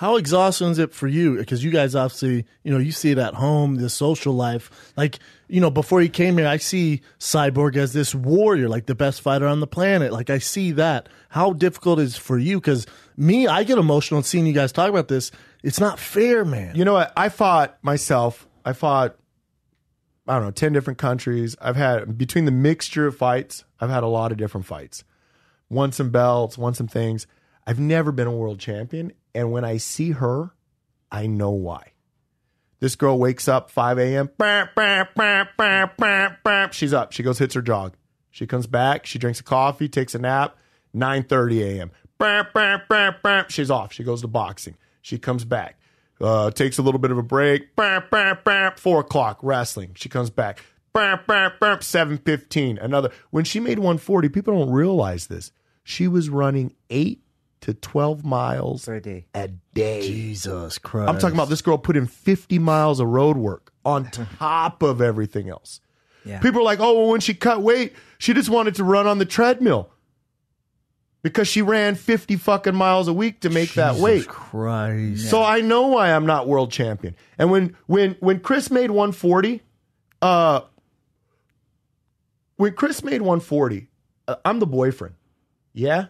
How exhausting is it for you? Because you guys obviously, you see it at home, the social life. Like, before you came here, I see Cyborg as this warrior, like the best fighter on the planet. Like, I see that. How difficult is it for you? Because I get emotional seeing you guys talk about this. It's not fair, man. You know what? I fought, I don't know, 10 different countries. I've had, between the mixture of fights, I've had a lot of different fights. Won some belts, won some things. I've never been a world champion. And when I see her, I know why. This girl wakes up 5 a.m. She's up. She goes, hits her jog. She comes back. She drinks a coffee, takes a nap. 9:30 a.m. She's off. She goes to boxing. She comes back. Takes a little bit of a break. 4 o'clock, wrestling. She comes back. 7:15, another. When she made 140, people don't realize this. She was running 8 to 12 miles per day. A day. Jesus Christ. I'm talking about this girl put in 50 miles of road work on top of everything else. Yeah. People are like, oh, well, when she cut weight, she just wanted to run on the treadmill because she ran 50 fucking miles a week to make that weight. Jesus Christ. So I know why I'm not world champion. And when Cris made 140, I'm the boyfriend. Yeah.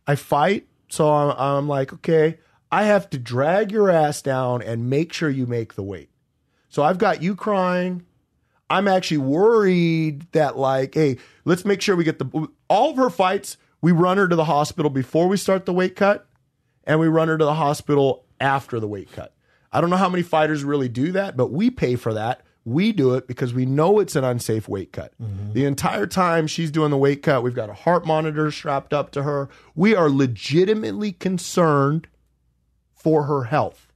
I fight, so I'm like, okay, I have to drag your ass down and make sure you make the weight. So I've got you crying. I'm actually worried that, like, hey, let's make sure we get all of her fights, we run her to the hospital before we start the weight cut, and we run her to the hospital after the weight cut. I don't know how many fighters really do that, but we pay for that. We do it because we know it's an unsafe weight cut. Mm-hmm. The entire time she's doing the weight cut, we've got a heart monitor strapped up to her. We are legitimately concerned for her health.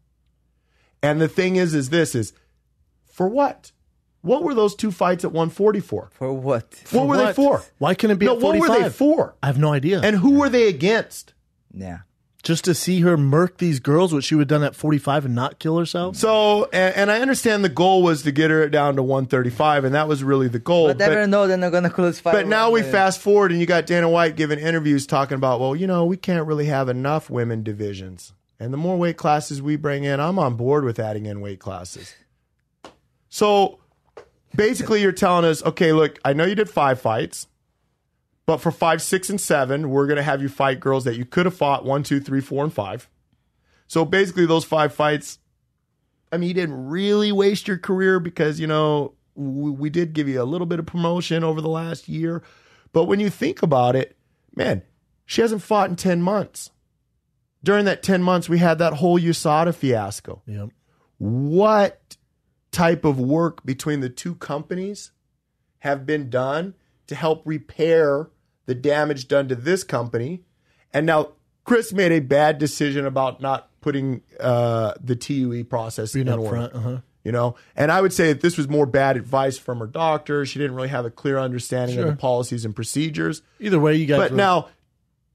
And the thing is for what? What were those 2 fights at 140 for? For what? What were they for? Why couldn't it be at 45? What were they for? I have no idea. And who were they against? Yeah. Just to see her murk these girls, what she would have done at 45 and not kill herself? So, and I understand the goal was to get her down to 135, and that was really the goal. But never know they're not going to close fight. But now we fast forward, and you got Dana White giving interviews talking about, well, we can't really have enough women divisions. And the more weight classes we bring in, I'm on board with adding in weight classes. So, basically, you're telling us, okay, look, I know you did 5 fights. But for 5, 6, and 7, we're going to have you fight girls that you could have fought 1, 2, 3, 4, and 5. So basically those 5 fights, I mean, you didn't really waste your career because, we did give you a little bit of promotion over the last year. But when you think about it, man, she hasn't fought in 10 months. During that 10 months, we had that whole USADA fiasco. Yep. What type of work between the 2 companies have been done to help repair the damage done to this company? And now Cris made a bad decision about not putting the TUE process in order. And I would say that this was more bad advice from her doctor. She didn't really have a clear understanding of the policies and procedures. Either way, you guys. But now,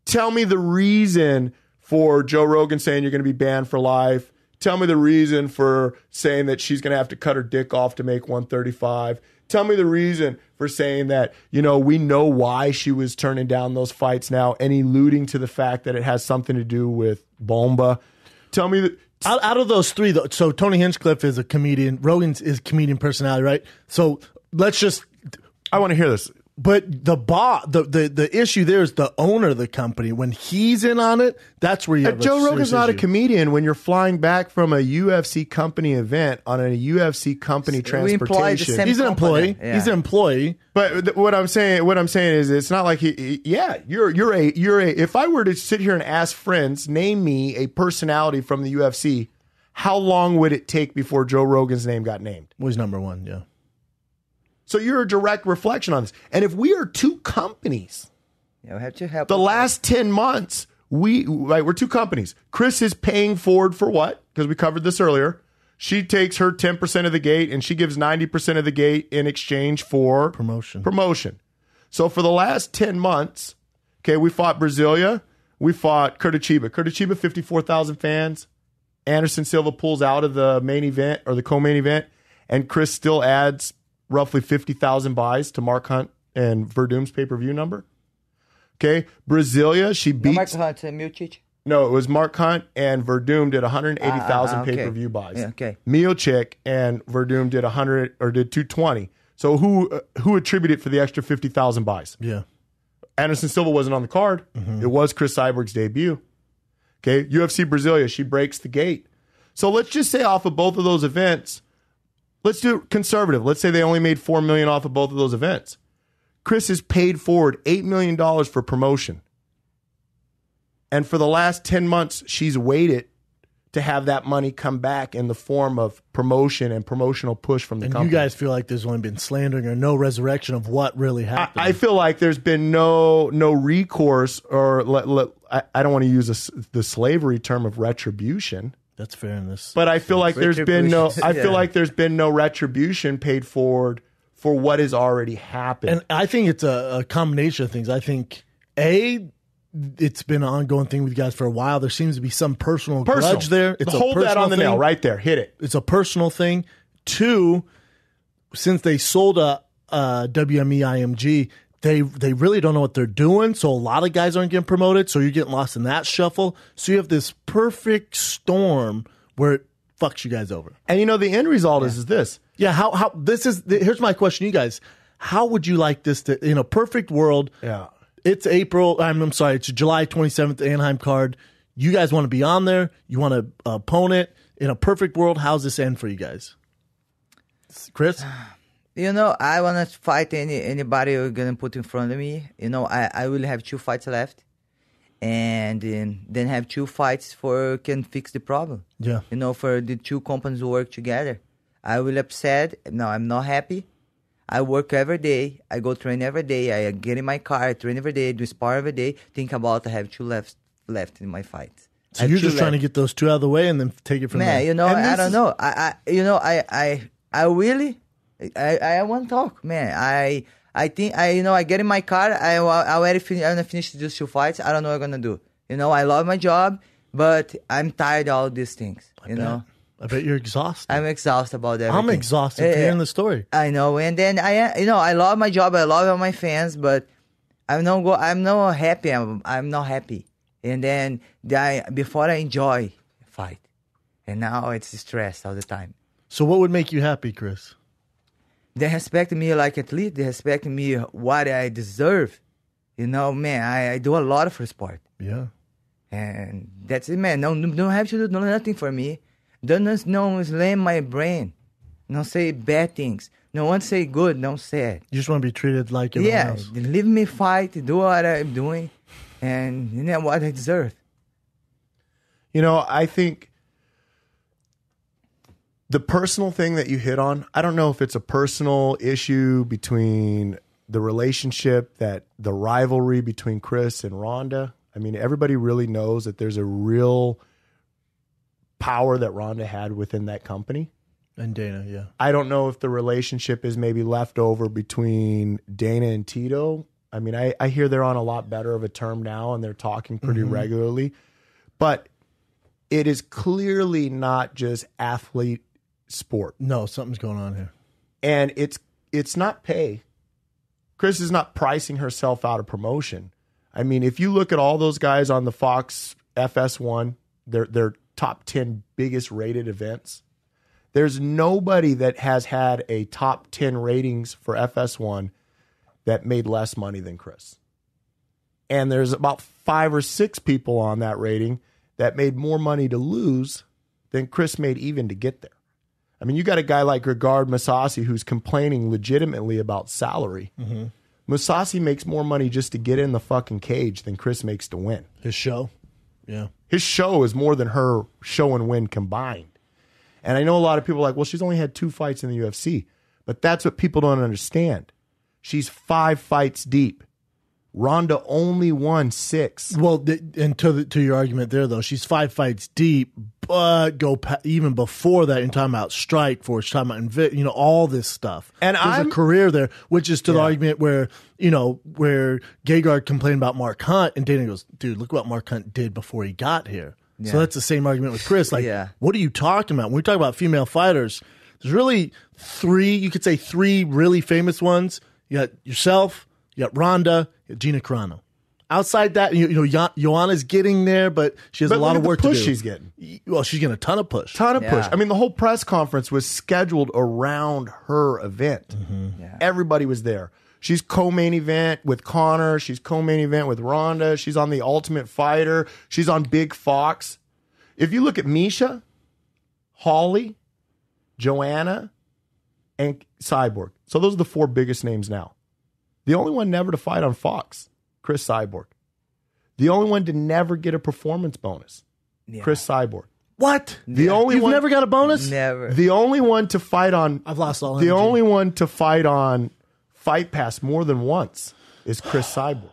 tell me the reason for Joe Rogan saying you're going to be banned for life. Tell me the reason for saying that she's going to have to cut her dick off to make 135. Tell me the reason for saying that, we know why she was turning down those fights now and alluding to the fact that it has something to do with Bomba. Tell me that. Out of those 3, though, so Tony Hinchcliffe is a comedian. Rogan's is comedian personality, right? So let's just. I want to hear this. But the issue there is the owner of the company. When he's in on it, that's where you have Joe Rogan's not issue. A comedian when you're flying back from a UFC company event on a UFC company transportation. He's an employee. Yeah. He's an employee. But what I'm saying is it's not like you're a if I were to sit here and ask friends, name me a personality from the UFC, how long would it take before Joe Rogan's name got named? Well, he's number 1, yeah. So you're a direct reflection on this. And if we are 2 companies, we have to help. The last 10 months, we're 2 companies. Cris is paying Ford for what? Because we covered this earlier. She takes her 10% of the gate and she gives 90% of the gate in exchange for promotion. So for the last 10 months, okay, we fought Brasilia. We fought Curitiba. Curitiba, 54,000 fans. Anderson Silva pulls out of the main event or the co-main event, and Cris still adds roughly 50,000 buys to Mark Hunt and Verdum's pay-per-view number. Okay, Brasilia, she beats... Mark Hunt and Milcic? No, it was Mark Hunt and Verdum did 180,000 okay. pay-per-view buys. Yeah, okay. Miocic and Verdum did 100 or did 220. So who attributed for the extra 50,000 buys? Yeah. Anderson Silva wasn't on the card. It was Cris Cyborg's debut. Okay, UFC Brasilia, she breaks the gate. So let's just say off of both of those events, let's do it conservative. Let's say they only made $4 million off of both of those events. Cris has paid forward $8 million for promotion. And for the last 10 months, she's waited to have that money come back in the form of promotion and promotional push from the company. You guys feel like there's only been slandering or no resurrection of what really happened. I feel like there's been no recourse, or I don't want to use the slavery term of retribution. That's fair in this. But I feel like there's been no. I Yeah. feel like there's been no retribution paid forward for what has already happened. And I think it's a combination of things. I think it's been an ongoing thing with you guys for a while. There seems to be some personal grudge there. It's Hold that on the nail right there. Hit it. It's a personal thing. Two, since they sold a WME IMG, they really don't know what they're doing. So a lot of guys aren't getting promoted. So you're getting lost in that shuffle. So you have this perfect storm where it fucks you guys over. And the end result is this. Yeah. How this is? Here's my question, to you guys. How would you like this to, in a perfect world? Yeah. It's April. I'm sorry. It's July 27th, the Anaheim card. You guys want to be on there. You want to opponent. In a perfect world, how's this end for you guys? Cris? I want to fight anybody who's going to put in front of me. I will have 2 fights left. And then have 2 fights can fix the problem. Yeah. For the 2 companies to work together. I will upset. No, I'm not happy. I work every day. I go train every day. I get in my car, I train every day, do spar every day. Think about I have 2 left in my fight. So you're just trying to get those 2 out of the way and then take it from there. I don't know. I really want to talk, man. I think I get in my car. I already finished these 2 fights. I don't know what I'm gonna do. I love my job, but I'm tired of all these things. I bet you're exhausted. I'm exhausted about everything. I'm exhausted hearing the story. I know, and then I love my job. I love all my fans, but I'm not happy. I'm not happy. And then before I enjoy fight, and now it's stress all the time. So what would make you happy, Cris? They respect me like athlete. They respect me what I deserve. Man, I do a lot for sport. Yeah. And that's it, man. No, don't have to do nothing for me. Don't slam my brain. Don't say bad things. No one say good. Don't say it. You just want to be treated like everyone else. Leave me fight. Do what I'm doing, and what I deserve. I think the personal thing that you hit on, I don't know if it's a personal issue between the relationship, the rivalry between Cris and Ronda. I mean, everybody really knows that there's a real power that Ronda had within that company. And Dana, yeah. I don't know if the relationship is maybe left over between Dana and Tito. I mean, I hear they're on a lot better of a term now and they're talking pretty regularly. But it is clearly not just athlete sport. No, something's going on here. And it's not pay. Cris is not pricing herself out of promotion. I mean, if you look at all those guys on the Fox FS1, they're top 10 biggest rated events. There's nobody that has had a top 10 ratings for FS1 that made less money than Cris. And there's about 5 or 6 people on that rating that made more money to lose than Cris made even to get there. I mean, you got a guy like Gegard Mousasi who's complaining legitimately about salary. Mm-hmm. Mousasi makes more money just to get in the fucking cage than Cris makes to win. His show? Yeah. His show is more than her show and win combined. And I know a lot of people are like, well, she's only had 2 fights in the UFC. But that's what people don't understand. She's 5 fights deep. Ronda only won 6. Well, and to your argument there, though, she's 5 fights deep, but even before that, you're talking about Strikeforce, you're talking about all this stuff. And there's a career there, which is to the argument where Gegard complained about Mark Hunt, and Dana goes, dude, look what Mark Hunt did before he got here. Yeah. So that's the same argument with Cris. Like, what are you talking about? When we talk about female fighters, there's really 3 really famous ones. You got yourself, you got Ronda, you got Gina Carano. Outside that, Joanna's getting there, but she has a lot look of at work the to push do. she's getting. Well, she's getting a ton of push. Ton of push. Yeah. I mean, the whole press conference was scheduled around her event. Yeah. Everybody was there. She's co-main event with Connor. She's co-main event with Ronda. She's on The Ultimate Fighter. She's on Big Fox. If you look at Misha, Holly, Joanna, and Cyborg. So those are the 4 biggest names now. The only one never to fight on Fox, Cris Cyborg. The only one to never get a performance bonus, Cris Cyborg. What? The only You've one, never got a bonus? Never. The only one to fight on. I've lost all The energy. only one to fight on Fight Pass more than once is Cris Cyborg.